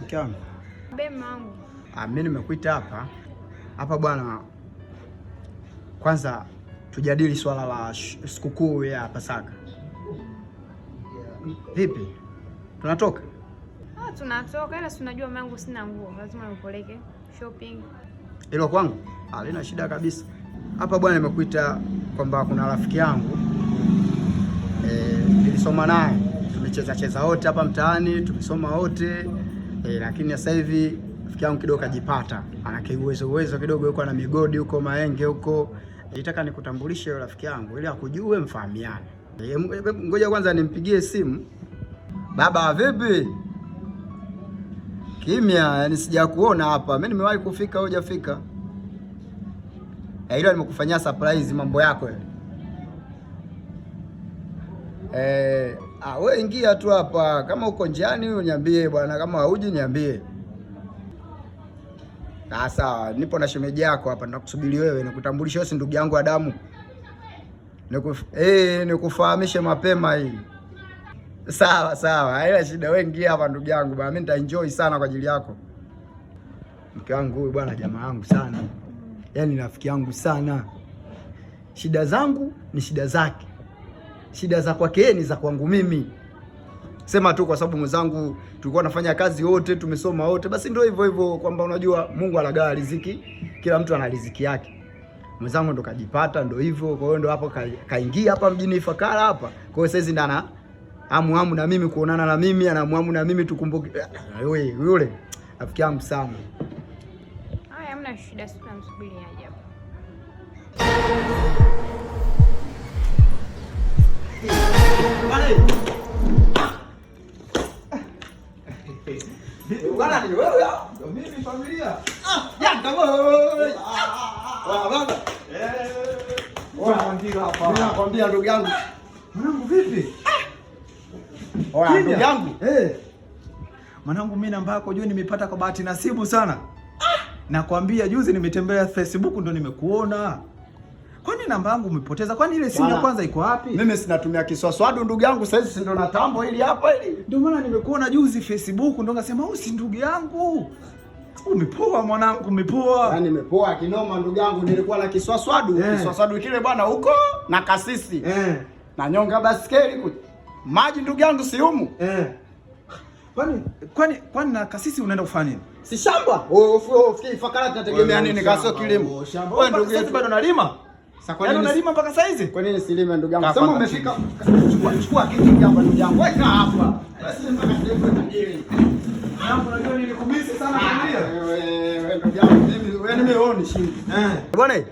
Mke wangu. Bema wangu. Mimi nimekuita hapa bwana. Kwanza tujadili swala la sikukuu ya Pasaka. Vipi? Tunatoka? Tunatoka, ila tunajua mangu sina nguo. Lazima nipeleke shopping. Hilo kwangu halina shida kabisa. Hapa bwana nimekuita kwamba kuna rafiki yangu nilisoma naye. Tumecheza wote hapa mtaani, tumesoma wote. Lakini sasa hivi rafiki yangu kidogo kajipata. Ana uwezo kidogo, yuko na migodi huko Maenge huko. Nitaka nikutambulishe yule rafiki yangu ili akujue, mfahamiane. Ngoja kwanza nimpigie simu. Baba vipi? Kimya, yani sijakuona hapa. Mimi nimewahi kufika, hujafika. Hilo nimekufanyia surprise mambo yako yale. Wewe ingia tu hapa. Kama uko njiani uniambie bwana, kama hauji niambie. Sawa, nipo na shemeji yako hapa, nakusubiri wewe nikutambulishe. Wewe si ndugu yangu wa damu. Nikufahamishe mapema hii. Sawa, haina shida. Wewe ingia hapa ndugu yangu bwana, mimi nitaenjoy sana kwa ajili yako. Mke wangu huyu bwana jamaa yangu sana. Yaani rafiki yangu sana. Shida zangu ni shida zake. Shida za kwake yeye ni za kwangu mimi. Sema tu kwa sababu mwenzangu tulikuwa nafanya kazi wote, tumesoma wote, basi ndio hivyo kwamba unajua Mungu anagawa riziki, kila mtu ana riziki yake. Mwenzangu ndo kajipata, ndio hivyo. Kwa hiyo ndo hapo kaingia hapa mjini Ifakara hapa. Kwa hiyo sasa ndana hamu na mimi kuonana na mimi, ana hamu na mimi tukumbuke. Wewe yule rafiki yangu sana. Haya, hamna shida, sisi tunamsubiri aje hapa. Bwana ni wewe ya? Mimi familia. Yanga wewe. Baba. Hapa. Mimi nakwambia ndugu yangu. Mwanangu vipi? Ndugu yangu. Mwanangu mimi namba yako juu nimepata kwa bahati nasibu sana. Nakwambia juzi nimetembelea Facebook ndo nimekuona. Kwani namba yangu umepoteza? Kwani ile simu ya kwanza iko wapi? Mimi sinatumia kiswaswadu ndugu yangu, sasa hivi ndo na tambo hili hapa hili. Ndio maana nimekuona juzi Facebook ndo ngasema huyu si ndugu yangu. Umepoa mwanangu, umepoa. Yaani nimepoa kinoma ndugu yangu, nilikuwa na kiswaswadu. Kiswaswadu kile bwana huko na kasisi. Na nyonga baskeli maji ndugu yangu si humu. Kwani na kasisi unaenda kufanya nini? Si shamba. Ufikiri Ifakara tunategemea nini kama sio kilimo? Wewe ndugu yetu bado unalima? Yaani unalima mpaka saa hizi? Kwa nini silime ndugu yangu? Sema umefika. Chukua kiti hapa ndugu yangu. Weka hapa. Basi mpaka sehemu tajiri. Hapo unajua nilikumisi sana familia. Wewe ndugu yangu mimi nimeoni shindi. Bwana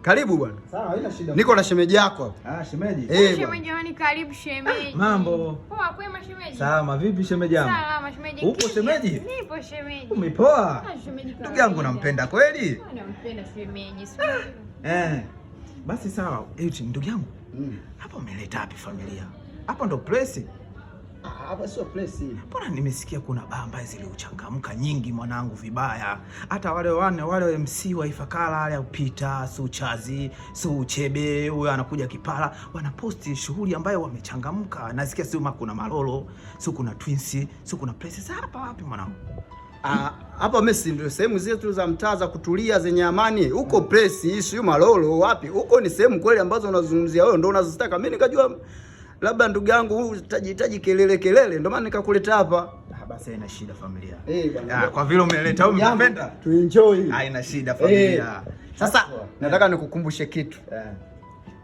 karibu bwana. Sawa, haina shida. Niko na shemeji yako hapa. Shemeji. Shemeji jamani, karibu shemeji. Mambo. Poa kwema shemeji. Sawa, vipi shemeji yangu? Salama shemeji. Upo shemeji? Nipo shemeji. Umepoa? Shemeji. Ndugu yangu nampenda kweli? Nampenda shemeji. Basi sawa. Ndugu yangu. Hapa umeleta wapi familia? Hapa ndo place. Hapa sio place. Mbona nimesikia kuna bamba ziliochangamka nyingi mwanangu vibaya. Hata wale MC wa Ifakara wale upita, Suchazi, Suchebe, huyo anakuja Kipara, wanaposti shughuli ambayo wamechangamka. Nasikia sio kuna Malolo, sio kuna Twins, sio kuna places. Hapa wapi mwanangu? Hapa Messi ndio sehemu zetu za mtaa za kutulia zenye amani. Huko place hii sio Malolo wapi? Huko ni sehemu kweli ambazo unazungumzia wewe ndio unazozitaka. Mimi nikajua labda ndugu yangu utajitaji kelele ndio maana nikakuleta hapa. Basi haina shida familia. Bwana. Kwa vile umeleta au umependa? Tu enjoy. Haina shida familia. Sasa nataka nikukumbushe kitu.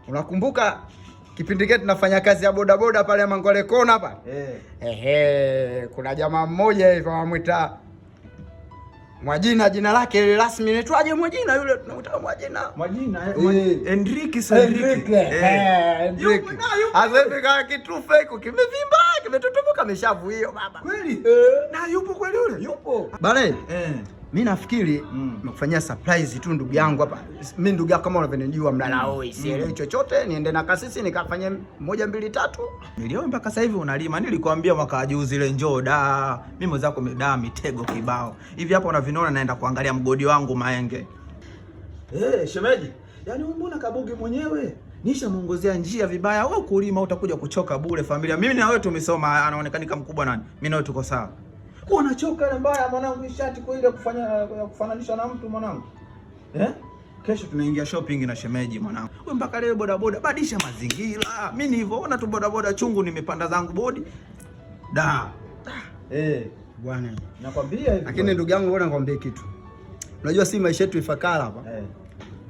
Unakumbuka kipindi kile tunafanya kazi ya bodaboda pale Mangole Kona hapa? Kuna jamaa mmoja hivi wanamuita Mwajina, jina lake rasmi inaitwaje Mwajina yule tunamuita Mwajina? Enrique. Azefika kitu fake kimevimba, kimetotomoka meshavu hiyo baba. Kweli? Na yupo kweli yule? Yupo. Bale. Mimi nafikiri nimekufanyia surprise tu ndugu yangu hapa. Mimi ndugu yako kama unavyonijua mlalahoi, sielewi chochote, niende na kasisi nikafanye 1 2 3. Nilio mpaka sasa hivi unalima. Nilikwambia mwaka juzi ile njoo da. Mimi mwenzako da mitego kibao. Hivi hapa unavinona naenda kuangalia mgodi wangu Maenge. Shemeji. Yaani mbona kabugi mwenyewe? Nisha muongozea njia vibaya. Wewe kulima utakuja kuchoka bure familia. Mimi na wewe tumesoma, anaonekana kama mkubwa nani? Mimi na wewe tuko sawa. Unachoka ile mbaya mwanangu, shati kwa ile kufananisha na mtu mwanangu. Kesho tunaingia shopping na shemeji mwanangu. Wewe mpaka leo bodaboda, badilisha mazingira. Mimi nilivyoona tu bodaboda chungu nimepanda zangu bodi. Bwana. Nakwambia hivi. Lakini ndugu yangu ngoja nikwambie kitu. Unajua si maisha yetu Ifakara hapa.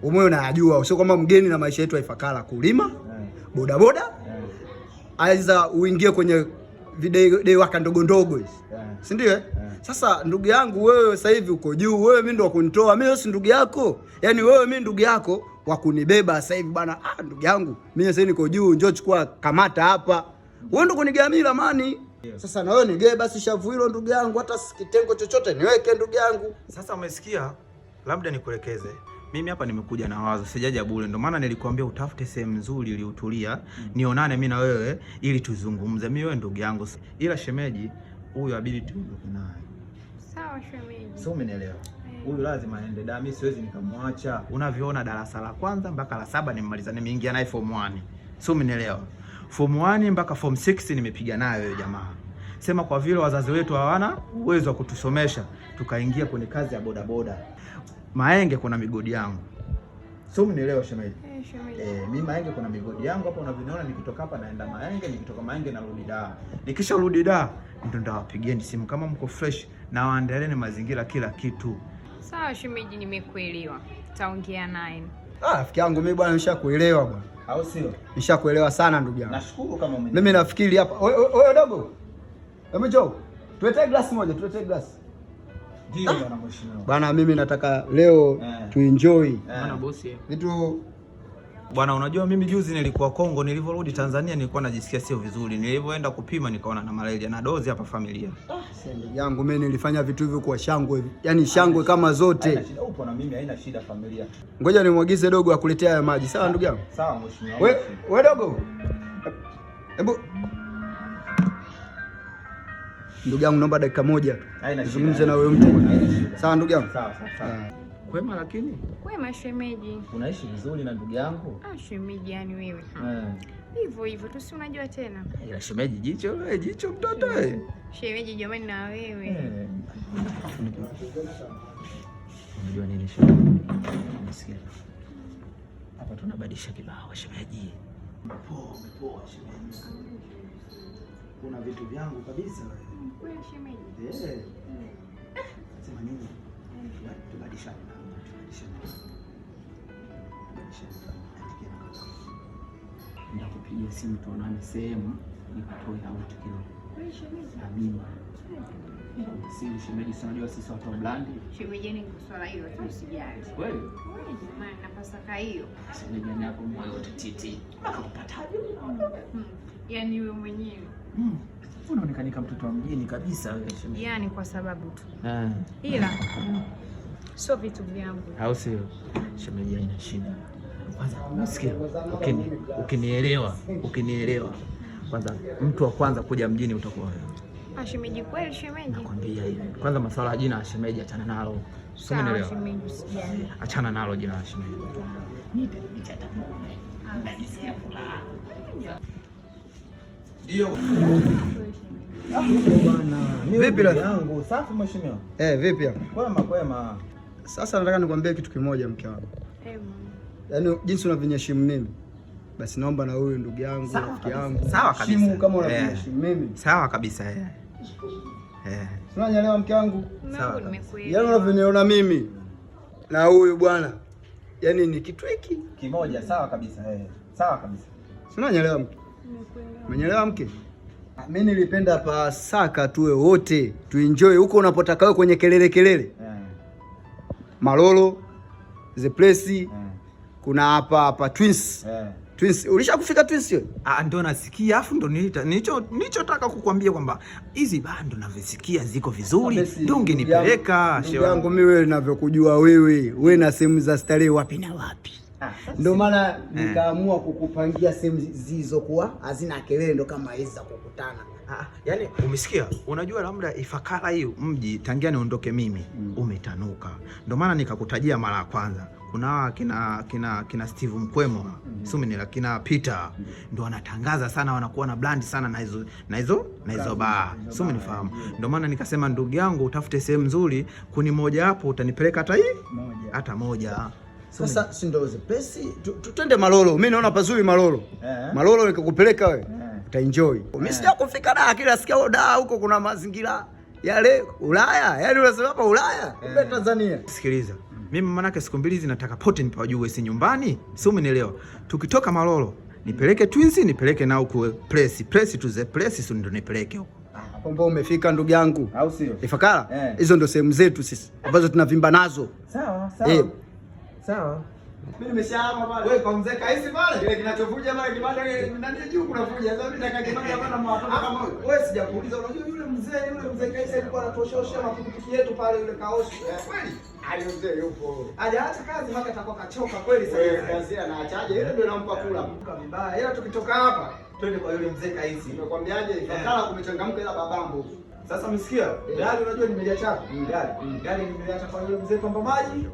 Wewe unayajua, sio kama mgeni na maisha yetu Ifakara kulima, bodaboda. Aiza uingie kwenye video waka ndogo ndogo hizi. Si ndio? Sasa ndugu yangu wewe sasa hivi uko juu, wewe mimi ndo wa kunitoa. Mimi si ndugu yako. Yaani wewe mimi ndugu yako wa kunibeba sasa hivi bwana. Ndugu yangu, mimi sasa niko juu, njoo chukua kamata hapa. Wewe ndo kunigamia ramani. Sasa na wewe nigee basi shavu hilo ndugu yangu, hata kitengo chochote niweke ndugu yangu. Sasa umesikia? Labda nikuelekeze. Mimi hapa nimekuja na wazo, sijaja bure. Ndio maana nilikwambia utafute sehemu nzuri ili utulia, nionane mimi na wewe ili tuzungumze. Mimi wewe ndugu yangu. Ila shemeji huyu abidi tuondoke naye. Sawa shemeji. Sio, umenielewa? Huyu lazima aende da, mimi siwezi nikamwacha. Unavyoona darasa la kwanza mpaka la 7 nimemaliza, nimeingia naye form 1. Sio, umenielewa? Form 1 mpaka form 6 nimepiga naye wewe jamaa. Sema kwa vile wazazi wetu hawana uwezo wa kutusomesha, tukaingia kwenye kazi ya bodaboda. Maenge kuna migodi yangu. Sio, umenielewa shemeji? Mimi Maenge kuna migodi yangu hapa unavyoona, nikitoka hapa naenda Maenge, nikitoka Maenge narudi da. Nikisharudi da ndio ndawapigieni simu kama mko fresh na waandalieni mazingira kila kitu. Sawa shemeji, nimekuelewa. Taongea naye. Rafiki yangu mimi bwana nishakuelewa bwana. Au sio? Nishakuelewa sana ndugu yangu. Nashukuru kama umenielewa. Mimi nafikiri hapa. Wewe dogo. Hebu njoo. Tuletee glass moja, tuletee glass. Ndio bwana mheshimiwa. Bwana mimi nataka leo tuenjoy. Bwana bosi. Vitu bwana, unajua mimi juzi nilikuwa Kongo, nilivyorudi Tanzania nilikuwa najisikia sio vizuri. Nilivyoenda kupima nikaona na malaria na dozi hapa familia. Ndugu yangu mimi nilifanya vitu hivyo kwa shangwe. Yaani shangwe kama zote. Haina shida, upo na mimi, haina shida familia. Ngoja nimwagize dogo akuletea haya maji. Sawa ndugu yangu? Sawa mheshimiwa. Wewe dogo. Hebu ndugu yangu naomba dakika moja tuzungumze na wewe mtu. Sawa ndugu yangu? Sawa. Kwema lakini? Kwema shemeji. Unaishi vizuri na ndugu yangu? Shemeji yani wewe. Hivyo tu si unajua tena. Ila shemeji jicho mtoto Shemeji jamani na wewe. Unajua nini shemeji? Nisikia. Hapa tunabadilisha kibao shemeji. Poa shemeji. Kuna vitu vyangu kabisa wewe. Kweli shemeji? Sema nini? Tubadilishane. Ndakupigia simu tuonane sehemu nikatoe out kidogo. Kweli shemeji? Amina. Si shemeji, unajua sisi watu wa blandi. Shemeji ni swala hilo tu usijali. Kweli? Kweli jamani, napasaka hiyo. Shemeji ni hapo moyo wote titi. Akapataje? Yaani wewe mwenyewe. Unaonekanika mtoto wa mjini kabisa wewe shemeji. Yaani kwa sababu tu. Ila sio vitu vyangu. Au sio? Shemeji haina shida. Kwanza unasikia? Ukinielewa. Kwanza mtu wa kwanza kuja mjini utakuwa wewe. Shemeji kweli shemeji? Nakwambia hivi. Kwanza masuala ya jina la shemeji achana nalo. Sawa shemeji usijali. Achana nalo jina la shemeji. Nipe hata muone. Najisikia furaha. Ndio. Bwana. Vipi rafiki yangu? Safi mheshimiwa. Vipi hapo? Kwema. Sasa nataka nikwambie kitu kimoja mke wangu. Yaani jinsi unavyonyeshimu mimi, basi naomba na huyu ndugu yangu, rafiki yangu. Sawa kabisa. Kama unavyonyeshimu mimi. Sawa kabisa Unanielewa mke wangu? Sawa nimekuelewa. Yaani unavyoniona mimi na huyu bwana. Yaani ni kitu hiki kimoja. Sawa kabisa. Sawa kabisa. Unanielewa mke? Umenielewa mke? Mimi nilipenda Pasaka tuwe wote, tuenjoy huko unapotaka wewe kwenye kelele. Malolo, the place. Kuna hapa Twins. Twins. Ulishakufika Twins wewe? Ndio nasikia, afu ndo nilichotaka kukwambia kwamba hizi bando navyosikia ziko vizuri, ndio ungenipeleka shewangu. Yangu mimi wewe ninavyokujua wewe na sehemu za starehe wapi na wapi. Ndio maana nikaamua kukupangia sehemu zilizokuwa hazina kelele, ndo kama hizi za kukutana. Yaani umesikia? Unajua labda Ifakara hiyo mji tangia niondoke mimi umetanuka. Ndio maana nikakutajia mara ya kwanza. Kuna kina Steve Mkwemo, Suminila, kina Peter ndio wanatangaza sana, wanakuwa na brand sana na hizo baa. Suminifahamu. Ndio maana nikasema ndugu yangu utafute sehemu nzuri, kuni moja hapo utanipeleka hata moja. Sasa si ndio pesi twende Malolo. Mimi naona pazuri Malolo. Malolo nikakupeleka wewe. Utaenjoy. Mimi sija kufika Dar, kila sikia Dar huko kuna mazingira yale Ulaya. Yaani unasema hapa Ulaya, kumbe Tanzania. Sikiliza. Mimi manake siku mbili hizi nataka pote nipawajue, si nyumbani. Si umenielewa? Tukitoka Malolo, nipeleke Twins, nipeleke na huko Place to the Place, so ndio nipeleke huko. Hapo mbona umefika ndugu yangu? Au sio? Ifakara? Hizo ndio sehemu zetu sisi ambazo tunavimba nazo. Sawa. Sawa. Mimi nimeshahama pale. Wewe kwa mzee Kaisi pale. Kile kinachovuja pale kibanda ndani juu kunavuja. Sasa mimi nataka kibanda hapa na watoto kama wewe. Sijakuuliza, unajua yule mzee Kaisi alikuwa anatoshosha mapikipiki yetu pale yule kaoshi. Kweli? Ali mzee yupo. Hajaacha kazi mpaka atakuwa kachoka kweli sasa. Wewe kazi anaachaje? Ile ndio nampa kula. Mka vibaya. Ila tukitoka hapa twende kwa yule mzee Kaisi. Nimekwambiaje? Ifakara kumechangamka ila babambo. Sasa umesikia? Gari unajua nimeliacha. Gari nimeliacha kwa yule mzee Pamba Maji.